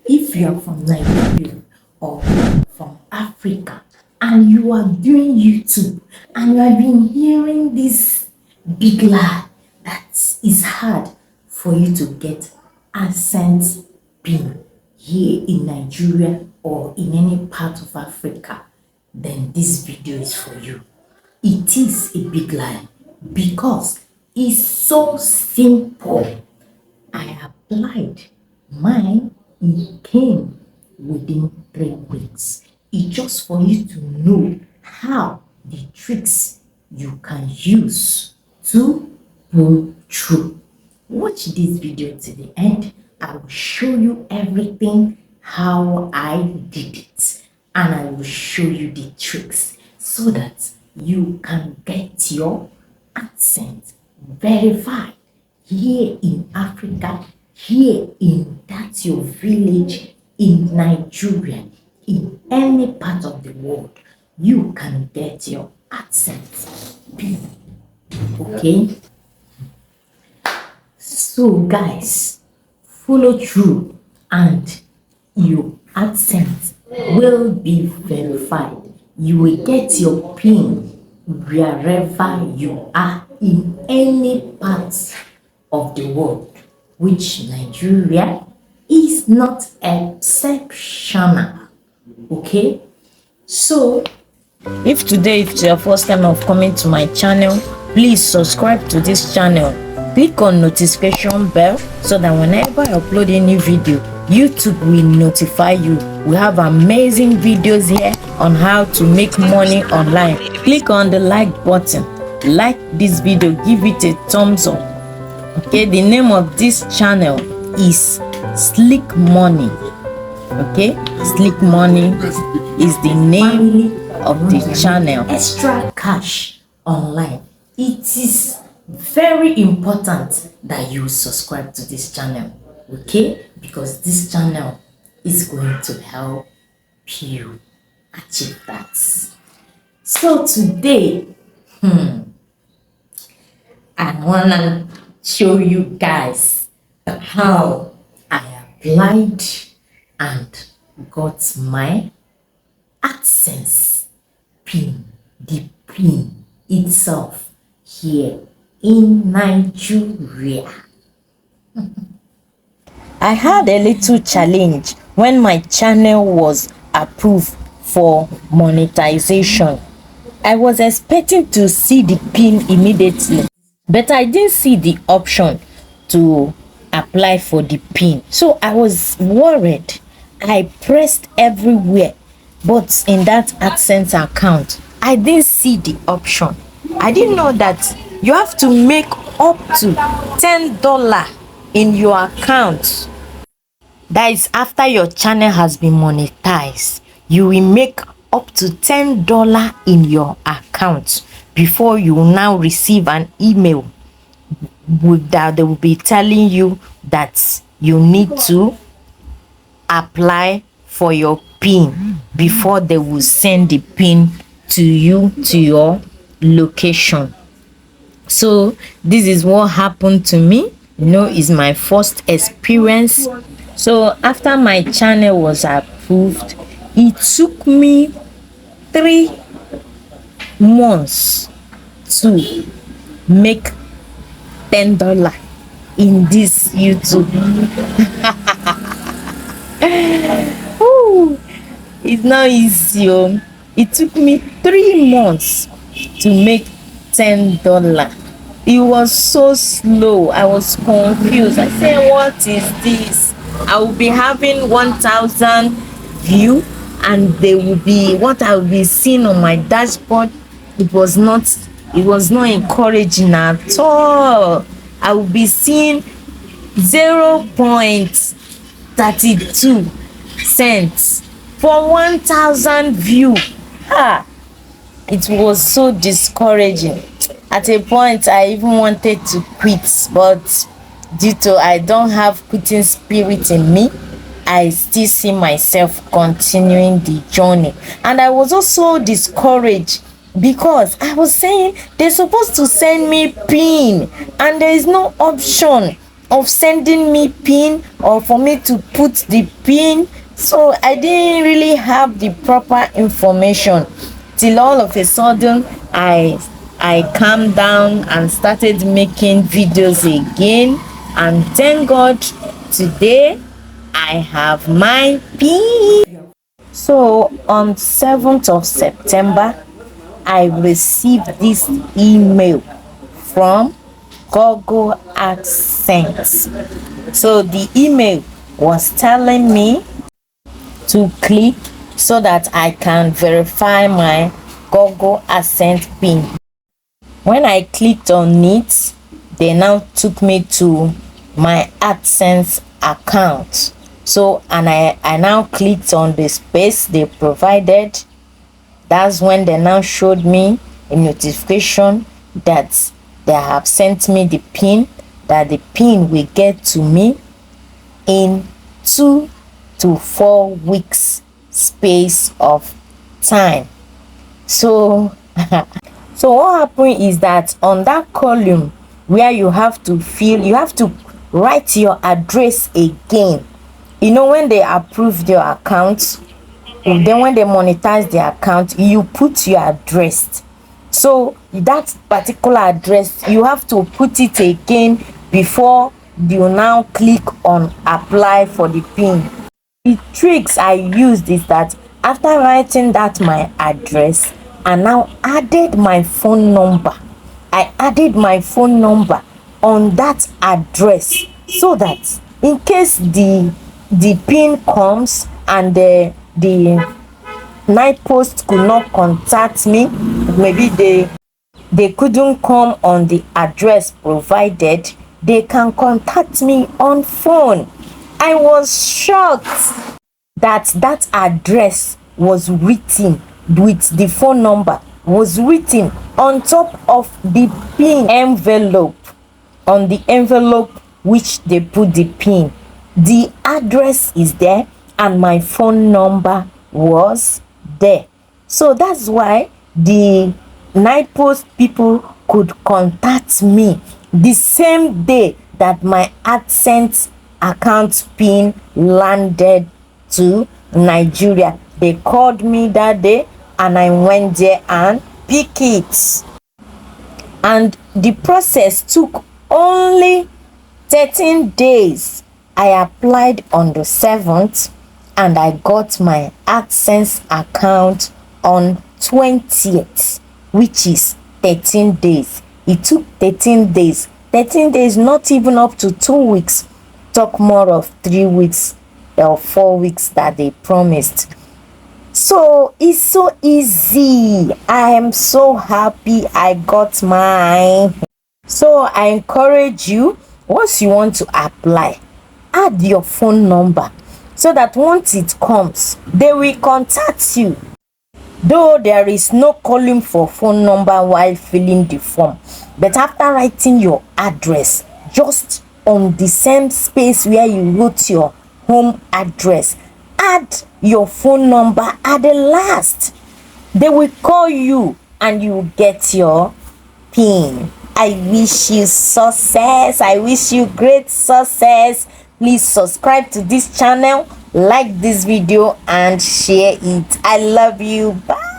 If you are from Nigeria or from Africa and you are doing YouTube and you have been hearing this big lie that is hard for you to get Adsense pin here in Nigeria or in any part of Africa, then this video is for you. It is a big lie because it's so simple. I applied mine, it came within 3 weeks. It's just for you to know how the tricks you can use to pull through. Watch this video to the end. I will show you everything how I did it, and I will show you the tricks so that you can get your Adsense verified here in Africa, here in that your village, in Nigeria, in any part of the world. You can get your Adsense pin. Okay? So guys, follow through and your Adsense will be verified. You will get your pin wherever you are in any part of the world, which Nigeria is not exceptional. Okay, so if today is your first time of coming to my channel, please subscribe to this channel, click on notification bell so that whenever I upload a new video, YouTube will notify you. We have amazing videos here on how to make money online. Click on the like button, like this video, give it a thumbs up. Okay, the name of this channel is Slick Money. Okay, Slick Money is the name of the channel. Extra cash online. It is very important that you subscribe to this channel. Okay, because this channel is going to help you achieve that. So today, I wanna show you guys how I applied and got my Adsense pin, the pin itself here in Nigeria. I had a little challenge when my channel was approved for monetization. I was expecting to see the pin immediately, but I didn't see the option to apply for the pin. So I was worried. I pressed everywhere, but in that Adsense account, I didn't see the option. I didn't know that you have to make up to $10 in your account. That is after your channel has been monetized. You will make up to $10 in your account before you now receive an email with that they will be telling you that you need to apply for your pin before they will send the pin to you to your location. So this is what happened to me. You know, it's my first experience. So after my channel was approved, it took me 3 months to make $10 in this YouTube. Ooh, it's not easy. It took me 3 months to make $10. It was so slow. I was confused. I said, what is this? I will be having 1,000 view and they will be what I will be seeing on my dashboard. It was not encouraging at all. I will be seeing 0.32 cents for 1,000 view. It was so discouraging. At a point I even wanted to quit, but due to I don't have quitting spirit in me, I still see myself continuing the journey. And I was also discouraged because I was saying they're supposed to send me pin and there is no option of sending me pin or for me to put the pin. So I didn't really have the proper information till all of a sudden I calmed down and started making videos again, and thank God today I have my pin. So on 7th of September I received this email from Google AdSense. So the email was telling me to click so that I can verify my Google AdSense pin. When I clicked on it, they now took me to my AdSense account. So and I now clicked on the space they provided. That's when they now showed me a notification that they have sent me the pin, that the pin will get to me in 2 to 4 weeks space of time. So so what happened is that on that column where you have to write your address again. You know, when they approved your account, then when they monetize the account, you put your address. So that particular address, you have to put it again before you now click on apply for the pin. The tricks I used is that after writing that my address, I now added my phone number. I added my phone number on that address so that in case the pin comes and the night post could not contact me, maybe they couldn't come on the address provided, they can contact me on phone. I was shocked that that address was written with the phone number was written on top of the pin envelope. On the envelope which they put the pin, the address is there and my phone number was there. So that's why the night post people could contact me the same day that my AdSense account pin landed to Nigeria. They called me that day and I went there and picked it. And the process took only 13 days. I applied on the 7th and I got my AdSense account on 20th, which is 13 days. It took 13 days. 13 days, not even up to 2 weeks. Talk more of 3 weeks or 4 weeks that they promised. So it's so easy. I am so happy I got mine. So I encourage you, once you want to apply, add your phone number so that once it comes, they will contact you. Though there is no calling for phone number while filling the form, but after writing your address, just on the same space where you wrote your home address, add your phone number at the last. They will call you and you will get your pin. I wish you success. I wish you great success. Please subscribe to this channel, like this video and share it. I love you. Bye.